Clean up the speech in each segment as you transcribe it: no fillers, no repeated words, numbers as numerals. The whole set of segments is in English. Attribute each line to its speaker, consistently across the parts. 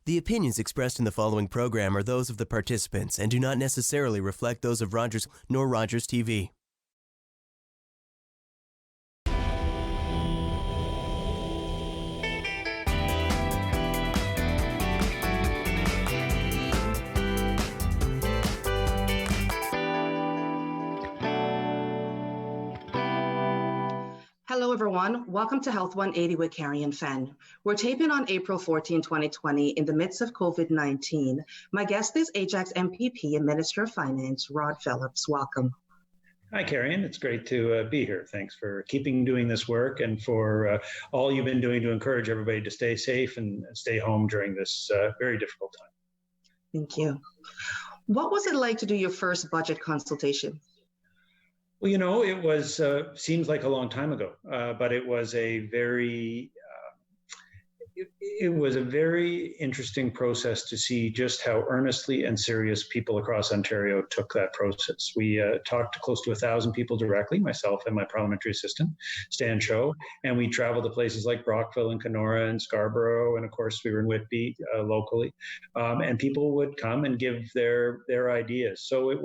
Speaker 1: The opinions expressed in the following program are those of the participants and do not necessarily reflect those of Rogers nor Rogers TV.
Speaker 2: Hello, everyone. Welcome to Health 180 with Carion Fenn. We're taping on April 14, 2020 in the midst of COVID-19. My guest is Ajax MPP and Minister of Finance, Rod Phillips. Welcome.
Speaker 3: Hi, Carion. It's great to be here. Thanks for doing this work and for all you've been doing to encourage everybody to stay safe and stay home during this very difficult time.
Speaker 2: Thank you. What was it like to do your first budget consultation?
Speaker 3: Well, it was seems like a long time ago, but it was a very interesting process to see just how earnestly and serious people across Ontario took that process. We talked to close to 1,000 people directly, myself and my parliamentary assistant, Stan Cho, and we traveled to places like Brockville and Kenora and Scarborough, and of course we were in Whitby locally, and people would come and give their ideas. So it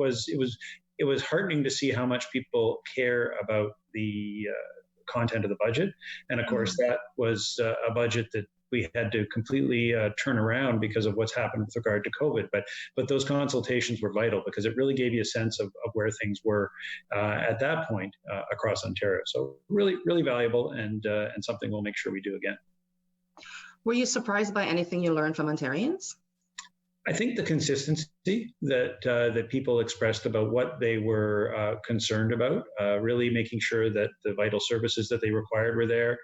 Speaker 3: was heartening to see how much people care about the content of the budget. And of course, that was a budget that we had to completely turn around because of what's happened with regard to COVID. But those consultations were vital because it really gave you a sense of where things were at that point across Ontario. So really, really valuable and something we'll make sure we do again.
Speaker 2: Were you surprised by anything you learned from Ontarians?
Speaker 3: I think the consistency that people expressed about what they were concerned about, really making sure that the vital services that they required were there.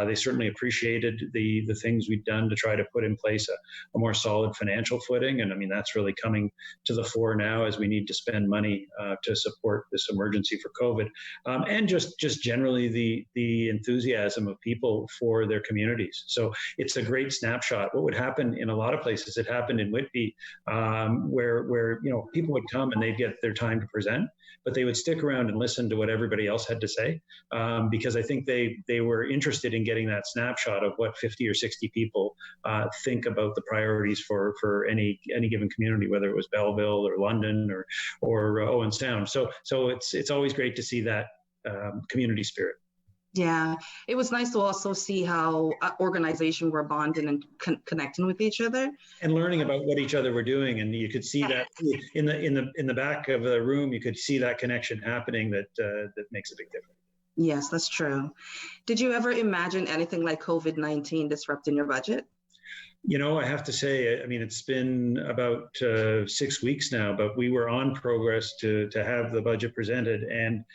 Speaker 3: They certainly appreciated the things we'd done to try to put in place a more solid financial footing. And I mean, that's really coming to the fore now as we need to spend money to support this emergency for COVID. And just generally the enthusiasm of people for their communities. So it's a great snapshot. What would happen in a lot of places, it happened in Whitby, where people would come and they'd get their time to present, but they would stick around and listen to what everybody else had to say, because I think they were interested in getting that snapshot of what 50 or 60 people think about the priorities for any given community, whether it was Belleville or London or Owen Sound. So it's always great to see that community spirit.
Speaker 2: Yeah, it was nice to also see how organizations were bonding and connecting with each other
Speaker 3: and learning about what each other were doing. And you could see that in the back of the room. You could see that connection happening. That makes a big difference.
Speaker 2: Yes, that's true. Did you ever imagine anything like COVID-19 disrupting your budget?
Speaker 3: I have to say, I mean, it's been about 6 weeks now, but we were on progress to have the budget presented, and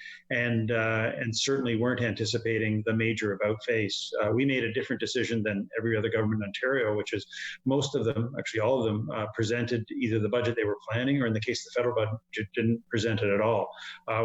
Speaker 3: certainly weren't anticipating the major about face. We made a different decision than every other government in Ontario, which is most of them, actually all of them, presented either the budget they were planning, or in the case of the federal budget, didn't present it at all.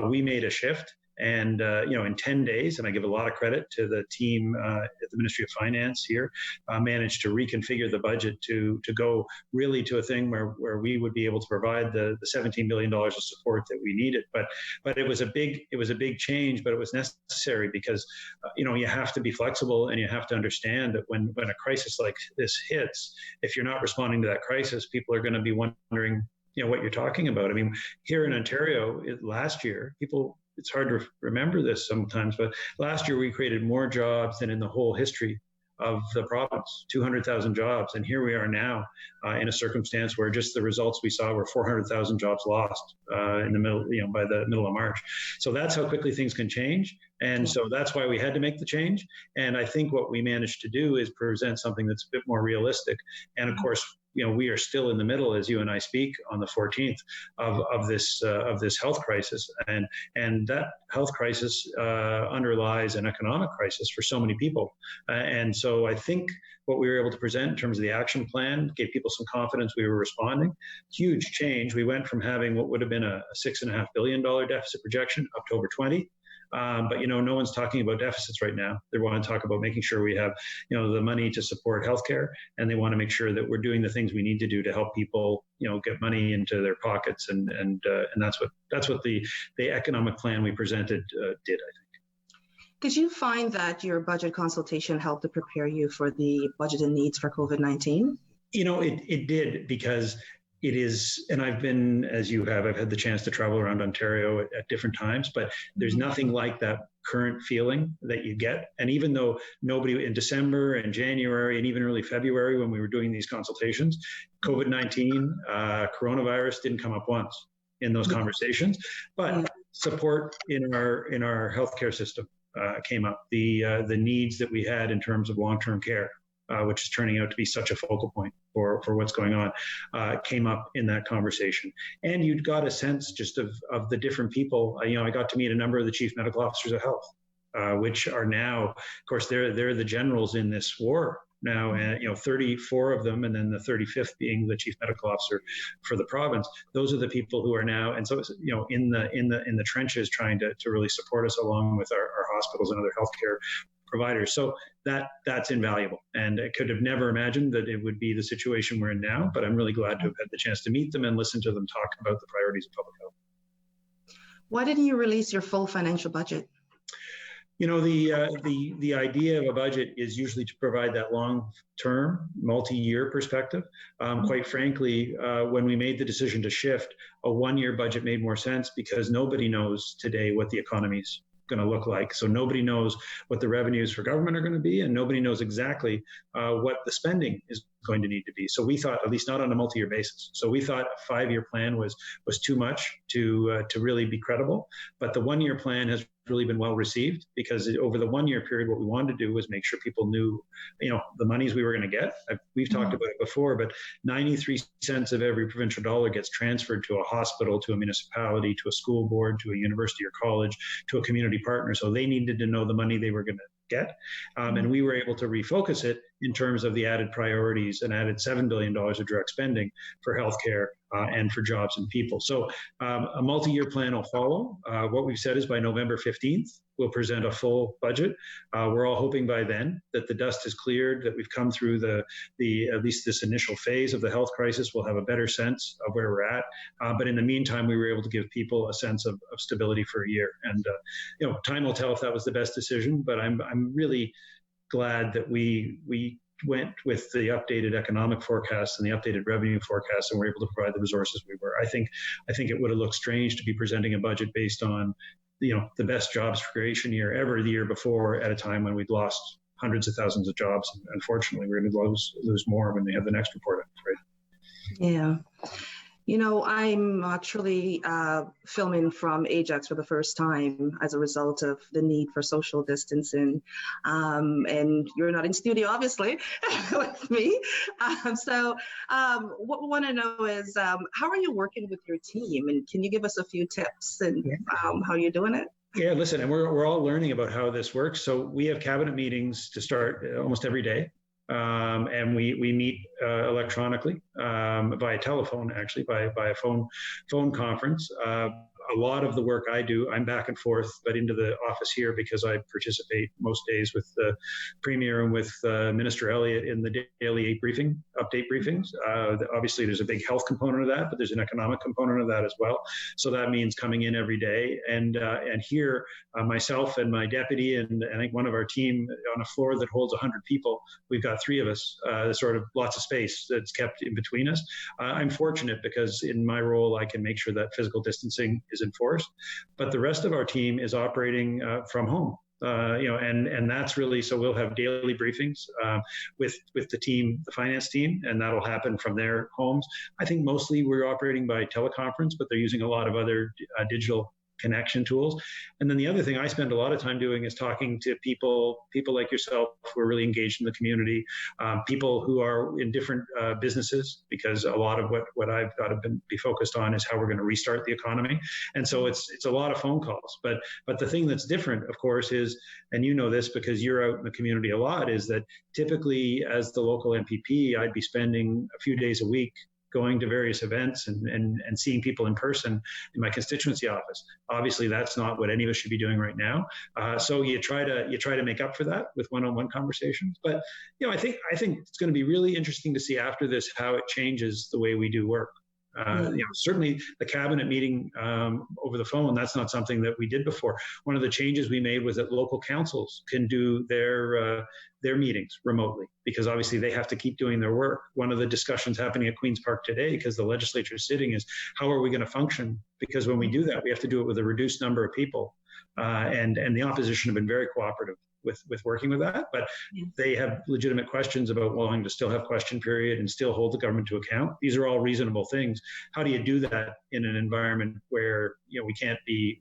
Speaker 3: We made a shift. And, in 10 days, and I give a lot of credit to the team at the Ministry of Finance here, managed to reconfigure the budget to go really to a thing where we would be able to provide the $17 million of support that we needed. But it was a big change, but it was necessary because, you have to be flexible and you have to understand that when a crisis like this hits, if you're not responding to that crisis, people are going to be wondering, what you're talking about. I mean, here in Ontario, last year, it's hard to remember this sometimes, but last year we created more jobs than in the whole history of the province, 200,000 jobs. And here we are now in a circumstance where just the results we saw were 400,000 jobs lost in the middle, by the middle of March. So that's how quickly things can change. And so that's why we had to make the change. And I think what we managed to do is present something that's a bit more realistic. And of course, we are still in the middle, as you and I speak, on the 14th of this health crisis, and that health crisis underlies an economic crisis for so many people. And so I think what we were able to present in terms of the action plan gave people some confidence we were responding. Huge change. We went from having what would have been a $6.5 billion deficit projection up to over 20. But no one's talking about deficits right now. They want to talk about making sure we have, the money to support healthcare, and they want to make sure that we're doing the things we need to do to help people, get money into their pockets, and that's what the economic plan we presented did, I think.
Speaker 2: Did you find that your budget consultation helped to prepare you for the budgeted needs for COVID-19?
Speaker 3: It did, because it is, and I've been, as you have, I've had the chance to travel around Ontario at different times, but there's nothing like that current feeling that you get. And even though nobody in December and January and even early February, when we were doing these consultations, COVID-19, coronavirus didn't come up once in those conversations, but support in our healthcare system came up. The needs that we had in terms of long-term care, which is turning out to be such a focal point for what's going on, came up in that conversation. And you got a sense just of the different people. I got to meet a number of the chief medical officers of health, which are now, of course, they're the generals in this war now, and 34 of them, and then the 35th being the chief medical officer for the province. Those are the people who are now, and so in the trenches, trying to really support us, along with our hospitals and other healthcare providers. So that's invaluable, and I could have never imagined that it would be the situation we're in now, but I'm really glad to have had the chance to meet them and listen to them talk about the priorities of public health.
Speaker 2: Why didn't you release your full financial budget?
Speaker 3: The idea of a budget is usually to provide that long-term, multi-year perspective. Quite frankly, when we made the decision to shift, a one-year budget made more sense, because nobody knows today what the economy's going to look like. So nobody knows what the revenues for government are going to be, and nobody knows exactly what the spending is going to need to be. So we thought, at least not on a multi-year basis. So we thought a 5-year plan was too much to really be credible. But the one-year plan has really been well received, because over the 1-year period, what we wanted to do was make sure people knew, the monies we were going to get. We've talked about it before, but 93 cents of every provincial dollar gets transferred to a hospital, to a municipality, to a school board, to a university or college, to a community partner. So they needed to know the money they were going to get. And we were able to refocus it in terms of the added priorities, and added $7 billion of direct spending for healthcare and for jobs and people. So a multi-year plan will follow. What we've said is by November 15th, we'll present a full budget. We're all hoping by then that the dust is cleared, that we've come through the at least this initial phase of the health crisis. We'll have a better sense of where we're at. But in the meantime, we were able to give people a sense of stability for a year. And time will tell if that was the best decision. But I'm really glad that we went with the updated economic forecast and the updated revenue forecast, and were able to provide the resources we were. I think it would have looked strange to be presenting a budget based on the best jobs creation year ever the year before, at a time when we'd lost hundreds of thousands of jobs. And unfortunately, we're going to lose more when we have the next report, I'm afraid.
Speaker 2: Yeah. I'm actually filming from Ajax for the first time as a result of the need for social distancing. And you're not in studio, obviously, with me. So what we want to know is, how are you working with your team? And can you give us a few tips and how you're doing it?
Speaker 3: Yeah, listen, and we're all learning about how this works. So we have cabinet meetings to start almost every day. And we meet electronically, via telephone, actually, by a phone conference. A lot of the work I do, I'm back and forth, but into the office here, because I participate most days with the Premier and with Minister Elliott in the daily update briefings. Obviously, there's a big health component of that, but there's an economic component of that as well. So that means coming in every day. And here, myself and my deputy, and I think one of our team, on a floor that holds 100 people, we've got 3 of us, sort of lots of space that's kept in between us. I'm fortunate, because in my role, I can make sure that physical distancing is enforced, but the rest of our team is operating from home. And that's really, so we'll have daily briefings with the team, the finance team, and that'll happen from their homes. I think mostly we're operating by teleconference, but they're using a lot of other digital connection tools. And then the other thing I spend a lot of time doing is talking to people like yourself who are really engaged in the community, people who are in different businesses, because a lot of what I've got to be focused on is how we're going to restart the economy. And so it's a lot of phone calls. But the thing that's different, of course, is, and you know this because you're out in the community a lot, is that typically as the local MPP, I'd be spending a few days a week going to various events and seeing people in person in my constituency office. Obviously, that's not what any of us should be doing right now. So you try to make up for that with one-on-one conversations. But I think it's going to be really interesting to see after this how it changes the way we do work. Certainly the cabinet meeting over the phone, that's not something that we did before. One of the changes we made was that local councils can do their meetings remotely, because obviously they have to keep doing their work. One of the discussions happening at Queen's Park today, because the legislature is sitting, is how are we going to function? Because when we do that, we have to do it with a reduced number of people. And the opposition have been very cooperative with working with that, but they have legitimate questions about wanting to still have question period and still hold the government to account. These are all reasonable things. How do you do that in an environment where we can't be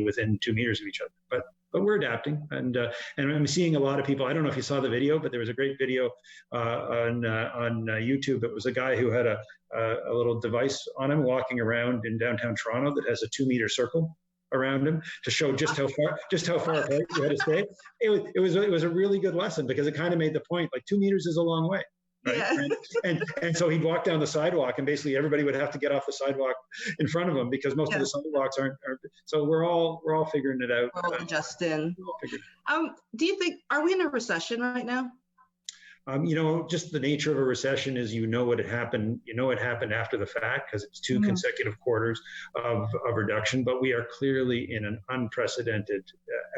Speaker 3: within 2 meters of each other? But we're adapting, and I'm seeing a lot of people. I don't know if you saw the video, but there was a great video on YouTube. It was a guy who had a little device on him walking around in downtown Toronto that has a 2-meter circle around him to show just how far apart you had to stay. It was a really good lesson, because it kind of made the point, like 2 meters is a long way. Right? Yeah. And so he'd walk down the sidewalk, and basically everybody would have to get off the sidewalk in front of him, because most of the sidewalks aren't. So we're all figuring it out.
Speaker 2: We're all adjusting. Do you think, are we in a recession right now?
Speaker 3: Just the nature of a recession is what had happened. It happened after the fact, because it's 2 consecutive quarters of reduction. But we are clearly in an unprecedented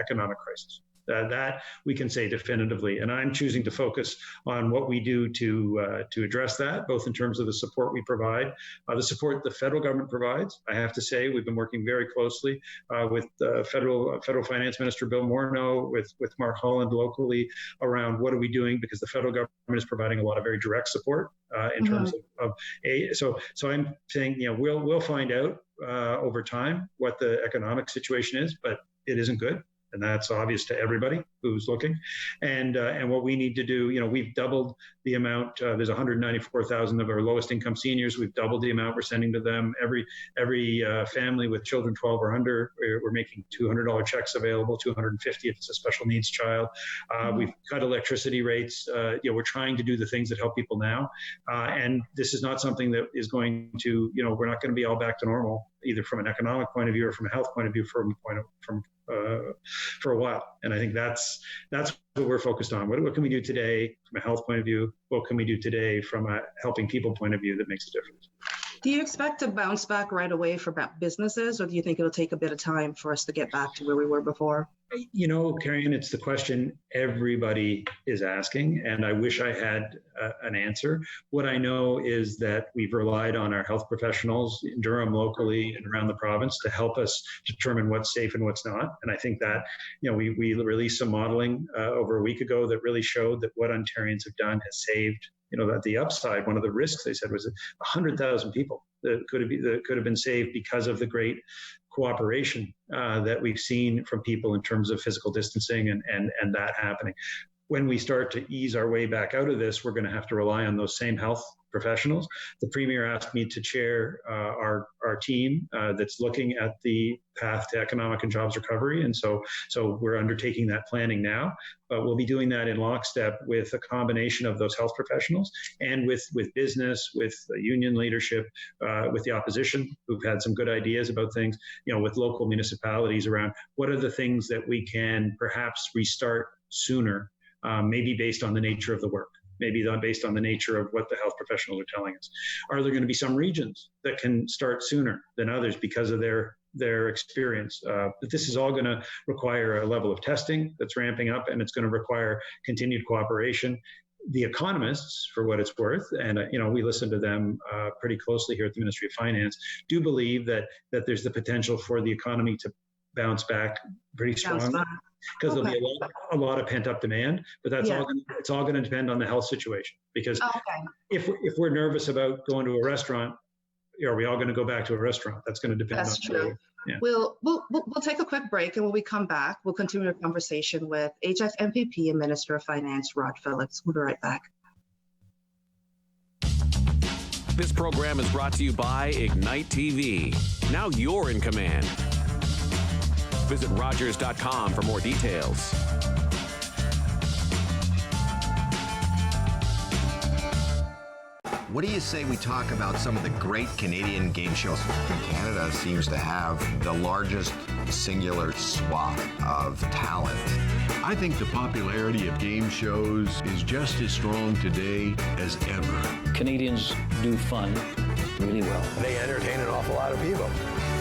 Speaker 3: economic crisis. That we can say definitively, and I'm choosing to focus on what we do to address that, both in terms of the support we provide, the support the federal government provides. I have to say we've been working very closely with federal Finance Minister Bill Morneau, with Mark Holland locally, around what are we doing, because the federal government is providing a lot of very direct support in terms of aid. So I'm saying we'll find out over time what the economic situation is, but it isn't good. And that's obvious to everybody who's looking. And what we need to do, we've doubled the amount. There's 194,000 of our lowest income seniors. We've doubled the amount we're sending to them. Every family with children 12 or under, we're making $200 checks available, $250 if it's a special needs child. We've cut electricity rates. We're trying to do the things that help people now. And this is not something that is going to, we're not going to be all back to normal, either from an economic point of view or from a health point of view for a while. And I think that's what we're focused on. What can we do today from a health point of view? What can we do today from a helping people point of view that makes a difference?
Speaker 2: Do you expect to bounce back right away for businesses, or do you think it'll take a bit of time for us to get back to where we were before?
Speaker 3: Carion, it's the question everybody is asking, and I wish I had an answer. What I know is that we've relied on our health professionals in Durham locally and around the province to help us determine what's safe and what's not. And I think that, we released some modeling over a week ago that really showed that what Ontarians have done has saved, that the upside, one of the risks they said was 100,000 people that could have been saved because of the great cooperation that we've seen from people in terms of physical distancing and that happening. When we start to ease our way back out of this, we're going to have to rely on those same health professionals. The Premier asked me to chair our team that's looking at the path to economic and jobs recovery. And so we're undertaking that planning now, but we'll be doing that in lockstep with a combination of those health professionals and with business, with union leadership, with the opposition, who've had some good ideas about things, with local municipalities around what are the things that we can perhaps restart sooner, maybe based on the nature of the work. Maybe based on the nature of what the health professionals are telling us. Are there going to be some regions that can start sooner than others because of their experience? But this is all going to require a level of testing that's ramping up, and it's going to require continued cooperation. The economists, for what it's worth, and we listen to them pretty closely here at the Ministry of Finance, do believe that there's the potential for the economy to bounce back pretty strongly. Because there'll be a lot of pent up demand, but it's all going to depend on the health situation. Because if we're nervous about going to a restaurant, are we all going to go back to a restaurant? That's going to depend.
Speaker 2: That's true. Yeah. We'll take a quick break, and when we come back, we'll continue our conversation with Ajax MPP and Minister of Finance Rod Phillips. We'll be right back.
Speaker 4: This program is brought to you by Ignite TV. Now you're in command. Visit Rogers.com for more details.
Speaker 5: What do you say we talk about some of the great Canadian game shows? Canada seems to have the largest singular swath of talent.
Speaker 6: I think the popularity of game shows is just as strong today as ever.
Speaker 7: Canadians do fun. really well.
Speaker 8: They entertain an awful lot of people.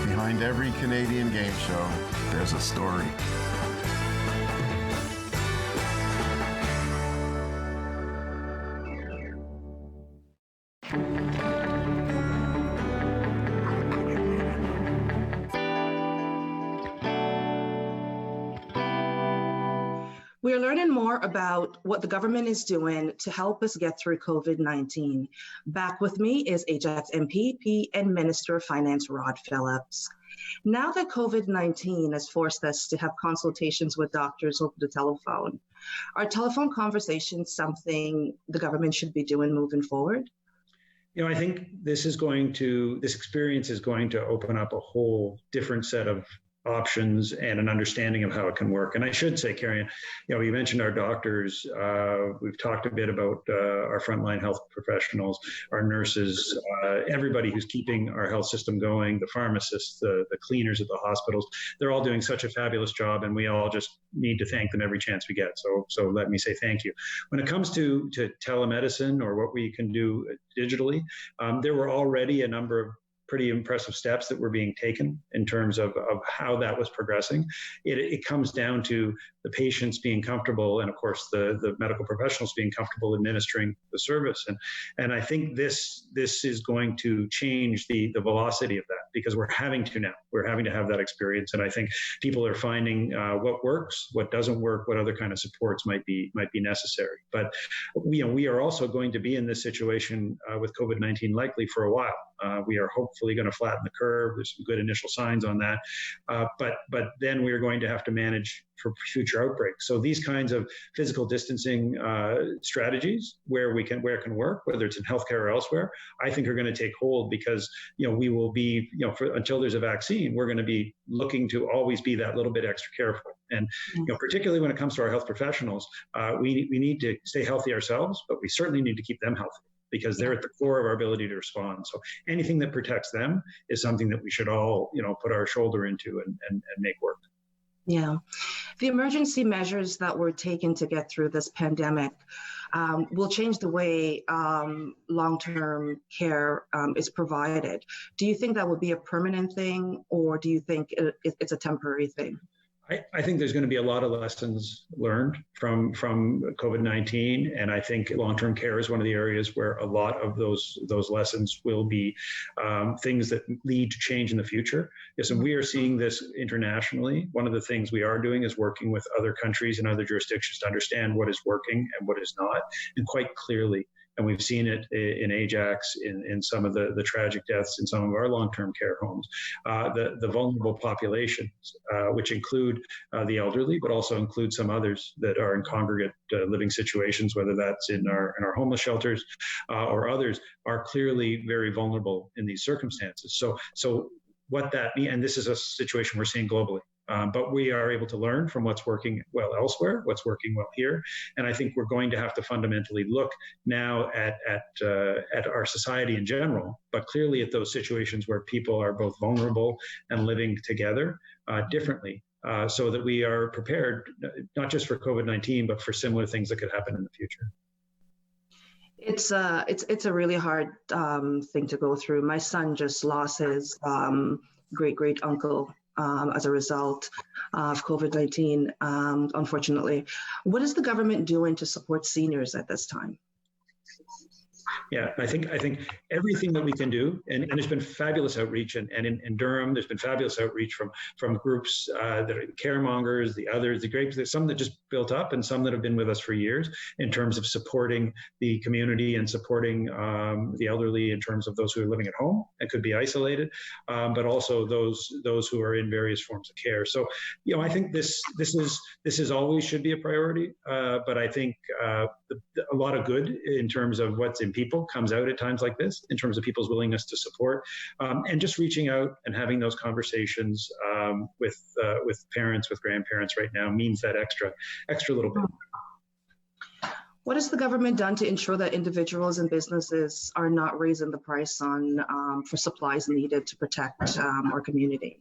Speaker 6: Behind every Canadian game show, there's a story.
Speaker 2: We are learning more about what the government is doing to help us get through COVID-19. Back with me is Ajax MPP and Minister of Finance, Rod Phillips. Now that COVID-19 has forced us to have consultations with doctors over the telephone, are telephone conversations something the government should be doing moving forward?
Speaker 3: You know, I think this experience is going to open up a whole different set of options and an understanding of how it can work. And I should say, Carion, you know, you mentioned our doctors. We've talked a bit about our frontline health professionals, our nurses, everybody who's keeping our health system going, the pharmacists, the cleaners at the hospitals. They're all doing such a fabulous job, and we all just need to thank them every chance we get. So let me say thank you. When it comes to telemedicine or what we can do digitally, there were already a number of pretty impressive steps that were being taken in terms of how that was progressing. It comes down to the patients being comfortable and, of course, the medical professionals being comfortable administering the service. And I think this is going to change the velocity of that, because we're having to now. We're having to have that experience. And I think people are finding what works, what doesn't work, what other kind of supports might be necessary. But we are also going to be in this situation with COVID-19 likely for a while. We are hopefully going to flatten the curve. There's some good initial signs on that. But then we are going to have to manage for future outbreaks. So these kinds of physical distancing strategies where it can work, whether it's in healthcare or elsewhere, I think are going to take hold, because we will be, until there's a vaccine, we're going to be looking to always be that little bit extra careful. And particularly when it comes to our health professionals, we need to stay healthy ourselves, but we certainly need to keep them healthy, because they're at the core of our ability to respond. So anything that protects them is something that we should all, put our shoulder into and make work.
Speaker 2: Yeah. The emergency measures that were taken to get through this pandemic will change the way long-term care is provided. Do you think that would be a permanent thing, or do you think it's a temporary thing?
Speaker 3: I think there's going to be a lot of lessons learned from COVID-19, and I think long-term care is one of the areas where a lot of those lessons will be things that lead to change in the future. Yes, and we are seeing this internationally. One of the things we are doing is working with other countries and other jurisdictions to understand what is working and what is not, and quite clearly. And we've seen it in Ajax, in some of the tragic deaths in some of our long-term care homes. The vulnerable populations, which include the elderly, but also include some others that are in congregate living situations, whether that's in our homeless shelters or others, are clearly very vulnerable in these circumstances. So what that means, and this is a situation we're seeing globally. But we are able to learn from what's working well elsewhere, what's working well here. And I think we're going to have to fundamentally look now at our society in general, but clearly at those situations where people are both vulnerable and living together differently, so that we are prepared, not just for COVID-19, but for similar things that could happen in the future.
Speaker 2: It's a really hard thing to go through. My son just lost his great uncle as a result of COVID-19, unfortunately. What is the government doing to support seniors at this time?
Speaker 3: Yeah, I think everything that we can do, and there's been fabulous outreach, and in Durham, there's been fabulous outreach from groups that are the caremongers, the others, the great, there's some that just built up and some that have been with us for years in terms of supporting the community and supporting the elderly in terms of those who are living at home and could be isolated, but also those who are in various forms of care. So, I think this is always should be a priority, but I think a lot of good in terms of what's in people comes out at times like this, in terms of people's willingness to support, and just reaching out and having those conversations with parents, with grandparents right now means that extra little bit.
Speaker 2: What has the government done to ensure that individuals and businesses are not raising the price on for supplies needed to protect our community?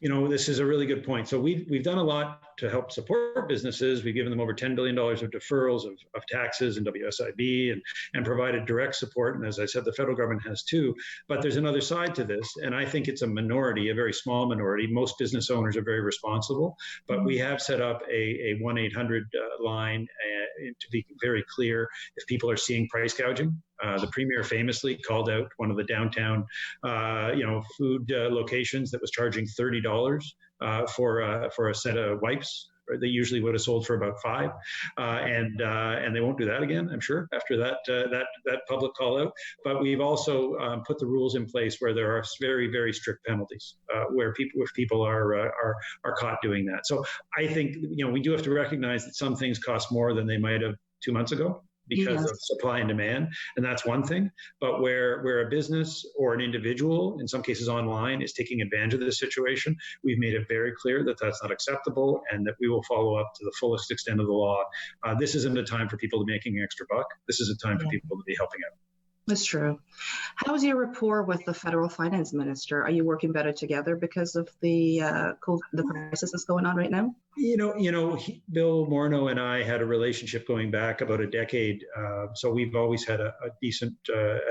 Speaker 3: This is a really good point. So we've done a lot to help support businesses. We've given them over $10 billion of deferrals of taxes and WSIB and provided direct support. And as I said, the federal government has too. But there's another side to this. And I think it's a minority, a very small minority. Most business owners are very responsible. But we have set up a 1-800 line to be very clear if people are seeing price gouging. The premier famously called out one of the downtown, food locations that was charging $30 for a set of wipes. They usually would have sold for about $5, and they won't do that again, I'm sure, after that public call out. But we've also put the rules in place where there are very, very strict penalties if people are caught doing that. So I think we do have to recognize that some things cost more than they might have 2 months ago, because of supply and demand. And that's one thing. But where a business or an individual, in some cases online, is taking advantage of this situation, we've made it very clear that that's not acceptable and that we will follow up to the fullest extent of the law. This isn't a time for people to be making an extra buck. This is a time for people to be helping out.
Speaker 2: That's true. How is your rapport with the federal finance minister? Are you working better together because of the crisis that's going on right now?
Speaker 3: Bill Morneau and I had a relationship going back about a decade. So we've always had a decent,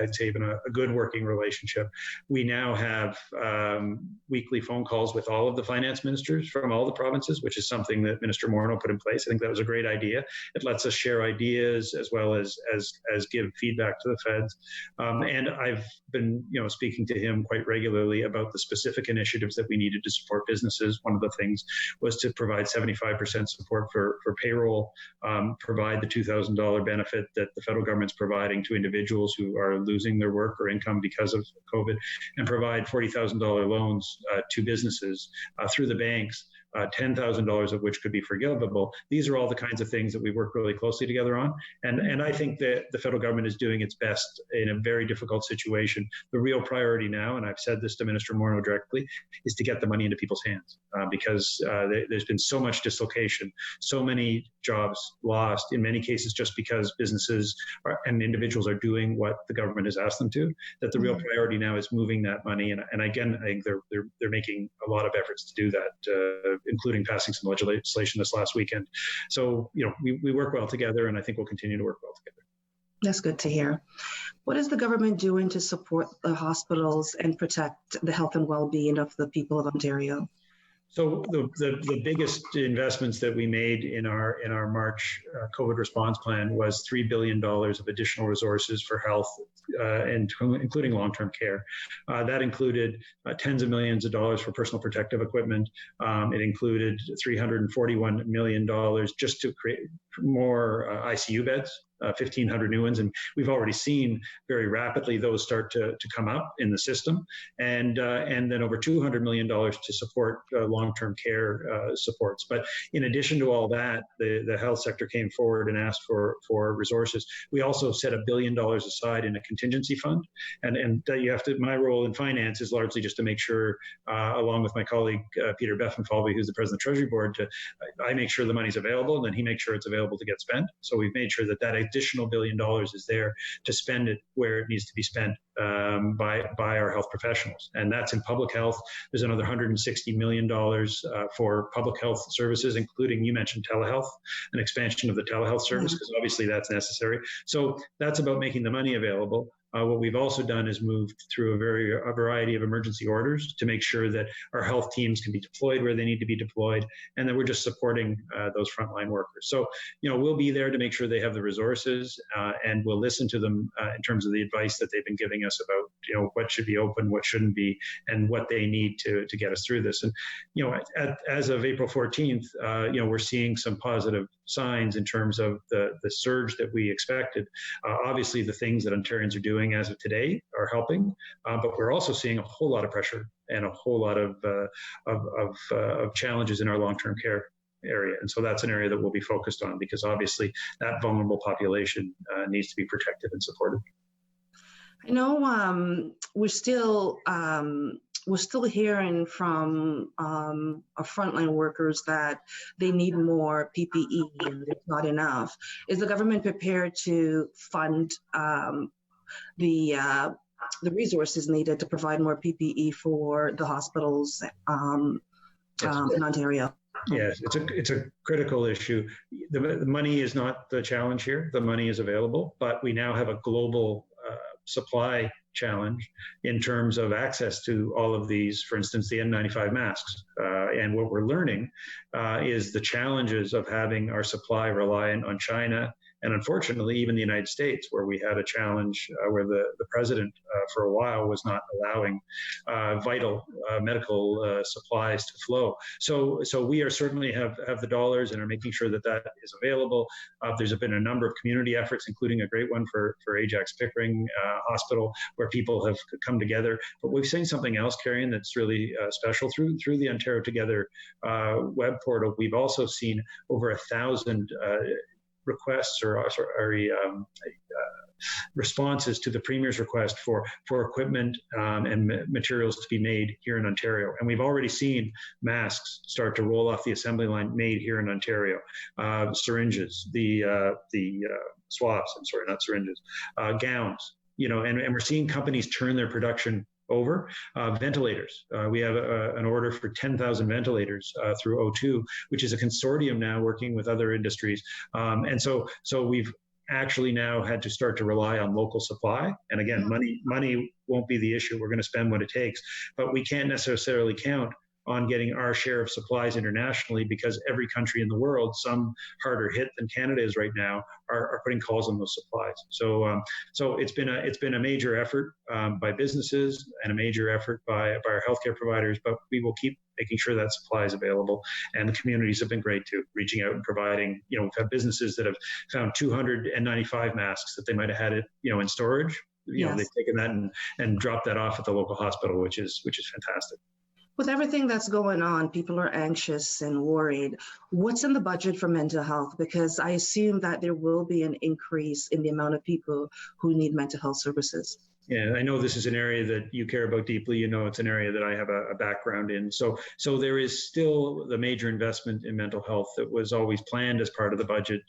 Speaker 3: I'd say even a good working relationship. We now have weekly phone calls with all of the finance ministers from all the provinces, which is something that Minister Morneau put in place. I think that was a great idea. It lets us share ideas as well as give feedback to the feds. And I've been, speaking to him quite regularly about the specific initiatives that we needed to support businesses. One of the things was to provide 75% support for payroll, provide the $2,000 benefit that the federal government's providing to individuals who are losing their work or income because of COVID, and provide $40,000 loans to businesses through the banks. $10,000 of which could be forgivable. These are all the kinds of things that we work really closely together on. And I think that the federal government is doing its best in a very difficult situation. The real priority now, and I've said this to Minister Morneau directly, is to get the money into people's hands because there's been so much dislocation, so many jobs lost, in many cases just because businesses and individuals are doing what the government has asked them to, that the real priority now is moving that money. And again, I think they're making a lot of efforts to do that, including passing some legislation this last weekend. So, we work well together, and I think we'll continue to work well together.
Speaker 2: That's good to hear. What is the government doing to support the hospitals and protect the health and well-being of the people of Ontario?
Speaker 3: So the biggest investments that we made in our March COVID response plan was $3 billion of additional resources for health, and including long-term care. That included tens of millions of dollars for personal protective equipment. It included $341 million just to create more ICU beds. 1,500 new ones, and we've already seen very rapidly those start to come up in the system, and then over $200 million to support long-term care supports. But in addition to all that, the health sector came forward and asked for resources. We also set $1 billion aside in a contingency fund, and you have to. My role in finance is largely just to make sure, along with my colleague Peter Beffenfalvey, who's the president of the Treasury Board, I make sure the money's available, and then he makes sure it's available to get spent. So we've made sure that additional $1 billion is there to spend it where it needs to be spent by our health professionals. And that's in public health. There's another $160 million for public health services, including, you mentioned telehealth, an expansion of the telehealth service, because obviously that's necessary. So that's about making the money available. What we've also done is moved through a variety of emergency orders to make sure that our health teams can be deployed where they need to be deployed, and that we're just supporting those frontline workers. So, we'll be there to make sure they have the resources, and we'll listen to them in terms of the advice that they've been giving us about, what should be open, what shouldn't be, and what they need to get us through this. And, as of April 14th, we're seeing some positive signs in terms of the surge that we expected. Obviously, the things that Ontarians are doing as of today are helping, but we're also seeing a whole lot of pressure and a whole lot of challenges in our long-term care area. And so that's an area that we'll be focused on, because obviously that vulnerable population needs to be protected and supported.
Speaker 2: I know we're still hearing from our frontline workers that they need more PPE and there's not enough. Is the government prepared to fund the resources needed to provide more PPE for the hospitals in Ontario.
Speaker 3: Yes, it's a critical issue. The money is not the challenge here. The money is available, but we now have a global supply challenge in terms of access to all of these, for instance, the N95 masks. And what we're learning is the challenges of having our supply reliant on China and unfortunately even the United States, where we had a challenge where the president for a while was not allowing vital medical supplies to flow. So we are certainly have the dollars and are making sure that that is available. There's been a number of community efforts, including a great one for Ajax Pickering Hospital, where people have come together. But we've seen something else, Carion, that's really special through the Ontario Together web portal. We've also seen over 1,000 requests or responses to the Premier's request for equipment and materials to be made here in Ontario. And we've already seen masks start to roll off the assembly line made here in Ontario, syringes, the swabs, I'm sorry, not syringes, gowns, and we're seeing companies turn their production over. Ventilators. We have an order for 10,000 ventilators through O2, which is a consortium now working with other industries. And so we've actually now had to start to rely on local supply. And again, money won't be the issue. We're going to spend what it takes, but we can't necessarily count on getting our share of supplies internationally, because every country in the world, some harder hit than Canada is right now, are putting calls on those supplies. So it's been a major effort by businesses and a major effort by our healthcare providers, but we will keep making sure that supply is available. And the communities have been great too, reaching out and providing. We've had businesses that have found 295 masks that they might have had it, in storage.
Speaker 2: Yes.
Speaker 3: They've taken that and dropped that off at the local hospital, which is fantastic.
Speaker 2: With everything that's going on, people are anxious and worried. What's in the budget for mental health? Because I assume that there will be an increase in the amount of people who need mental health services.
Speaker 3: Yeah, I know this is an area that you care about deeply. It's an area that I have a background in. So there is still the major investment in mental health that was always planned as part of the budget,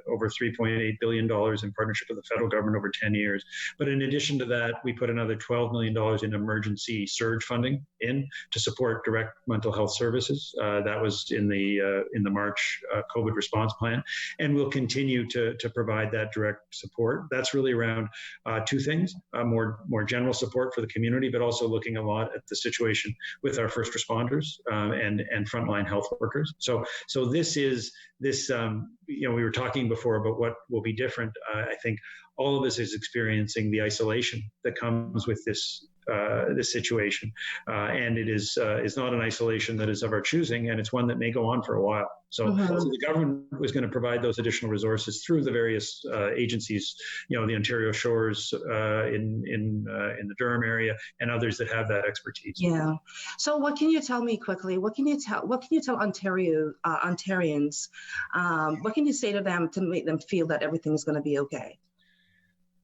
Speaker 3: over $3.8 billion in partnership with the federal government over 10 years. But in addition to that, we put another $12 million in emergency surge funding in to support direct mental health services. That was in the March COVID response plan. And we'll continue to provide that direct support. That's really around two things, more general support for the community, but also looking a lot at the situation with our first responders and frontline health workers. So this we were talking before about what will be different. I think all of us is experiencing the isolation that comes with this situation, and it is not an isolation that is of our choosing, and it's one that may go on for a while. So the government was going to provide those additional resources through the various agencies, the Ontario Shores in the Durham area, and others that have that expertise.
Speaker 2: Yeah. So what can you tell me quickly? What can you tell Ontarians? What can you say to them to make them feel that everything is going to be okay?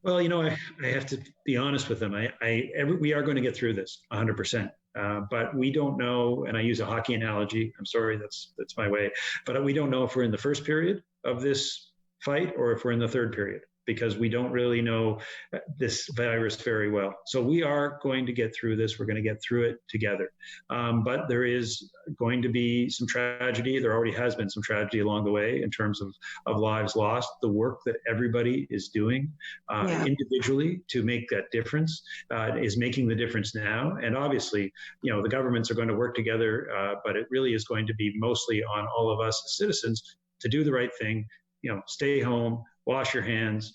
Speaker 3: Well, I have to be honest with them. We are going to get through this 100%. But we don't know, and I use a hockey analogy. I'm sorry, that's my way. But we don't know if we're in the first period of this fight or if we're in the third period, because we don't really know this virus very well. So we are going to get through this. We're going to get through it together. But there is going to be some tragedy. There already has been some tragedy along the way in terms of lives lost. The work that everybody is doing individually to make that difference is making the difference now. And obviously, the governments are going to work together, but it really is going to be mostly on all of us as citizens to do the right thing. Stay home, wash your hands,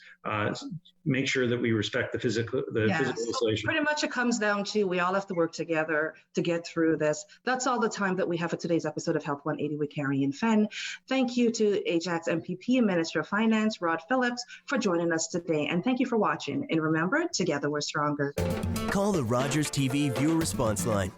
Speaker 3: make sure that we respect the physical isolation.
Speaker 2: So pretty much it comes down to we all have to work together to get through this. That's all the time that we have for today's episode of Health 180 with Carion Fenn. Thank you to Ajax MPP and Minister of Finance, Rod Phillips, for joining us today. And thank you for watching. And remember, together we're stronger.
Speaker 1: Call the Rogers TV viewer response line.